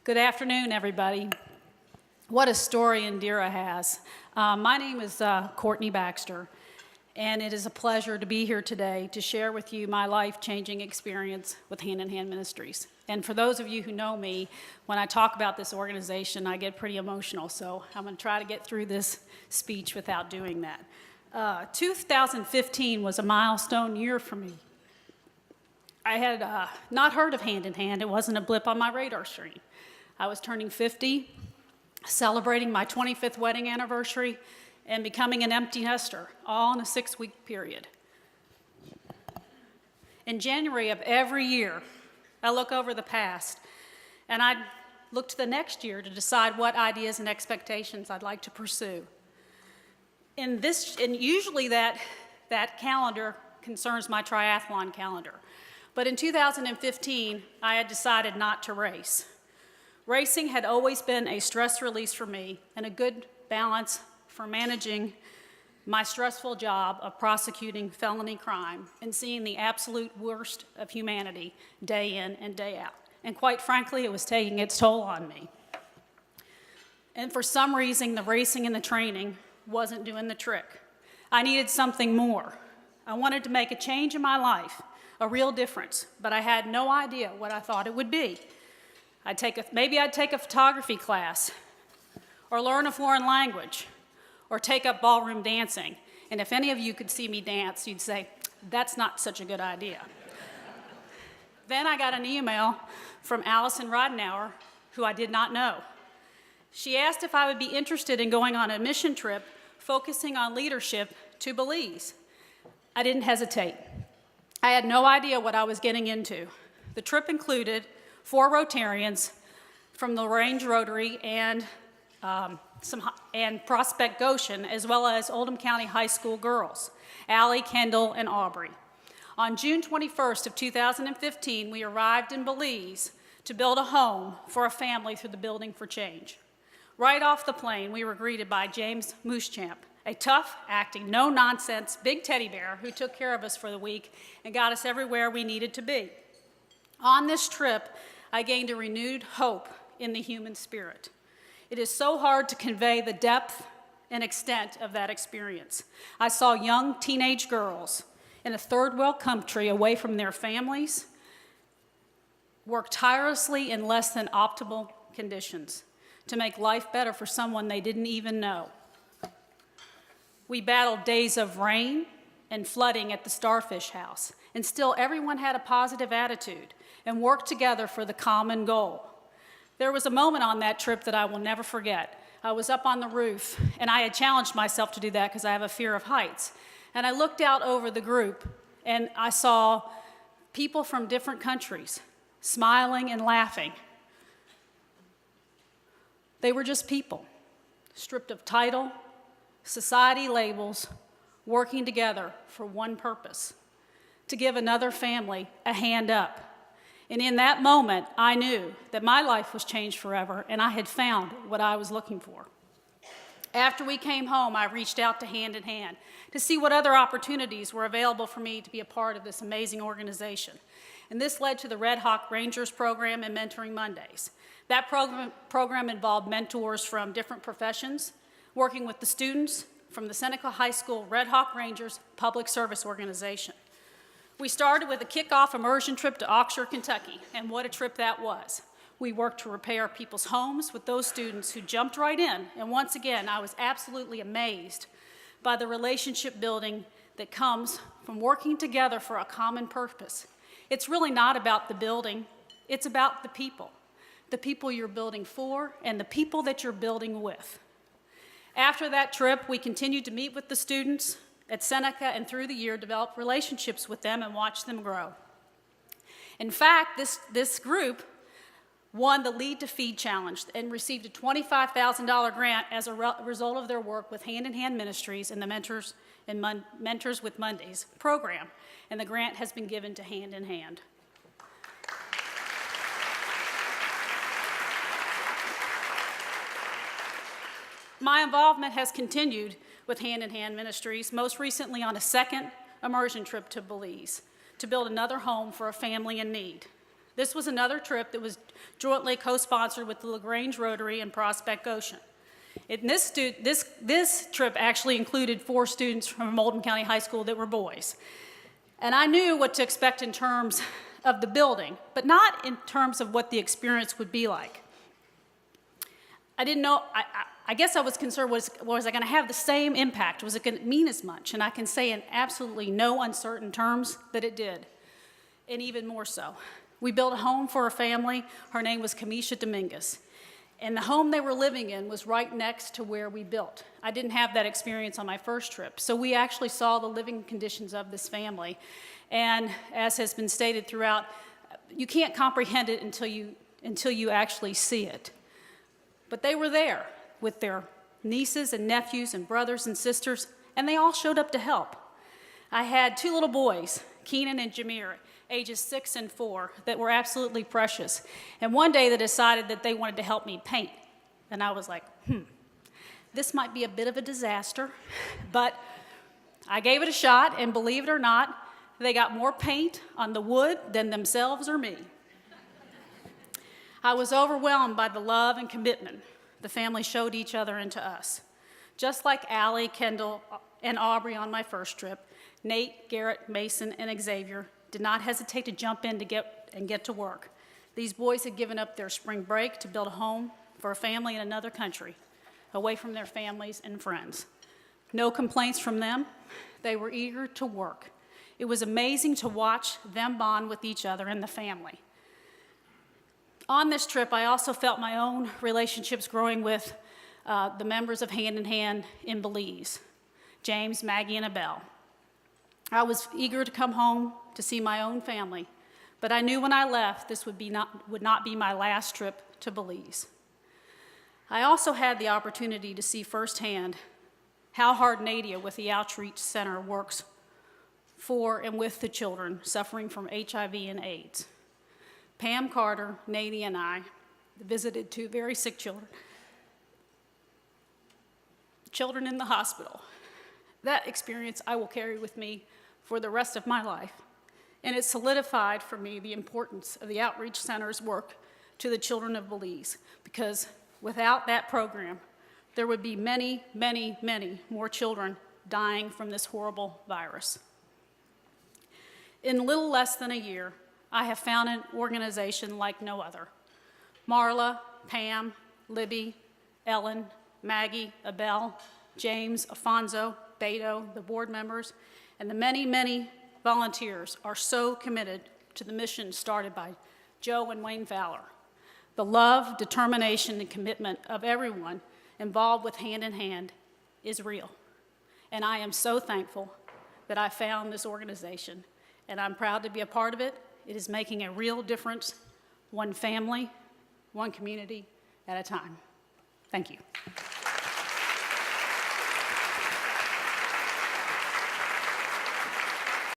Good afternoon, everybody. What a story Indira has. My name is Courtney Baxter, and it is a pleasure to be here today to share with you my life-changing experience with Hand in Hand Ministries. And for those of you who know me, when I talk about this organization, I get pretty emotional, so I'm going to try to get through this speech without doing that. 2015 was a milestone year for me. I had not heard of Hand in Hand. It wasn't a blip on my radar screen. I was turning 50, celebrating my 25th wedding anniversary, and becoming an empty nester, all in a 6-week period. In January of every year, I look over the past, and I look to the next year to decide what ideas and expectations I'd like to pursue. And usually that calendar concerns my triathlon calendar. But in 2015, I had decided not to race. Racing had always been a stress release for me and a good balance for managing my stressful job of prosecuting felony crime and seeing the absolute worst of humanity day in and day out. And quite frankly, it was taking its toll on me. And for some reason, the racing and the training wasn't doing the trick. I needed something more. I wanted to make a change in my life, a real difference, but I had no idea what I thought it would be. Maybe I'd take a photography class, or learn a foreign language, or take up ballroom dancing. And if any of you could see me dance, you'd say, that's not such a good idea. Then I got an email from Allison Rodenauer, who I did not know. She asked if I would be interested in going on a mission trip focusing on leadership to Belize. I didn't hesitate. I had no idea what I was getting into. The trip included 4 Rotarians from the Range Rotary and Prospect Goshen, as well as Oldham County High School girls, Allie, Kendall, and Aubrey. On June 21st of 2015, we arrived in Belize to build a home for a family through the Building for Change. Right off the plane, we were greeted by James Mooschamp, a tough, acting, no-nonsense big teddy bear who took care of us for the week and got us everywhere we needed to be. On this trip, I gained a renewed hope in the human spirit. It is so hard to convey the depth and extent of that experience. I saw young teenage girls in a third world country away from their families work tirelessly in less than optimal conditions to make life better for someone they didn't even know. We battled days of rain and flooding at the Starfish House, and still everyone had a positive attitude and worked together for the common goal. There was a moment on that trip that I will never forget. I was up on the roof, and I had challenged myself to do that because I have a fear of heights. And I looked out over the group, and I saw people from different countries smiling and laughing. They were just people, stripped of title, society labels, working together for one purpose: to give another family a hand up. And in that moment, I knew that my life was changed forever, and I had found what I was looking for. After we came home, I reached out to Hand in Hand to see what other opportunities were available for me to be a part of this amazing organization. And this led to the Red Hawk Rangers program and Mentoring Mondays. That program involved mentors from different professions, working with the students from the Seneca High School Red Hawk Rangers Public Service Organization. We started with a kickoff immersion trip to Oxford, Kentucky, and what a trip that was. We worked to repair people's homes with those students who jumped right in, and once again, I was absolutely amazed by the relationship building that comes from working together for a common purpose. It's really not about the building, it's about the people you're building for, and the people that you're building with. After that trip, we continued to meet with the students at Seneca, and through the year develop relationships with them and watch them grow. In fact, this group won the Lead to Feed Challenge and received a $25,000 grant as a result of their work with Hand in Hand Ministries and the Mentors with Mondays program, and the grant has been given to Hand in Hand. My involvement has continued with Hand in Hand Ministries, most recently on a second immersion trip to Belize to build another home for a family in need. This was another trip that was jointly co-sponsored with the LaGrange Rotary and Prospect Ocean. This trip actually included 4 students from Oldham County High School that were boys. And I knew what to expect in terms of the building, but not in terms of what the experience would be like. I didn't know, I guess I was concerned, was I going to have the same impact? Was it going to mean as much? And I can say in absolutely no uncertain terms that it did, and even more so. We built a home for a family. Her name was Kamisha Dominguez. And the home they were living in was right next to where we built. I didn't have that experience on my first trip. So we actually saw the living conditions of this family. And as has been stated throughout, you can't comprehend it until you actually see it. But they were there with their nieces and nephews and brothers and sisters, and they all showed up to help. I had 2 little boys, Keenan and Jameer, ages 6 and 4, that were absolutely precious. And one day they decided that they wanted to help me paint. And I was like, this might be a bit of a disaster, but I gave it a shot, and believe it or not, they got more paint on the wood than themselves or me. I was overwhelmed by the love and commitment the family showed each other and to us. Just like Allie, Kendall, and Aubrey on my first trip, Nate, Garrett, Mason, and Xavier did not hesitate to jump in to get to work. These boys had given up their spring break to build a home for a family in another country, away from their families and friends. No complaints from them. They were eager to work. It was amazing to watch them bond with each other and the family. On this trip, I also felt my own relationships growing with the members of Hand in Hand in Belize, James, Maggie, and Abel. I was eager to come home to see my own family, but I knew when I left this would not be my last trip to Belize. I also had the opportunity to see firsthand how hard Nadia with the Outreach Center works for and with the children suffering from HIV and AIDS. Pam Carter, Nadia, and I visited 2 very sick children in the hospital. That experience I will carry with me for the rest of my life. And it solidified for me the importance of the Outreach Center's work to the children of Belize, because without that program, there would be many, many, many more children dying from this horrible virus. In little less than a year, I have found an organization like no other. Marla, Pam, Libby, Ellen, Maggie, Abel, James, Afonso, Beto, the board members, and the many, many volunteers are so committed to the mission started by Joe and Wayne Fowler. The love, determination, and commitment of everyone involved with Hand in Hand is real. And I am so thankful that I found this organization, and I'm proud to be a part of it. It is making a real difference, one family, one community at a time. Thank you.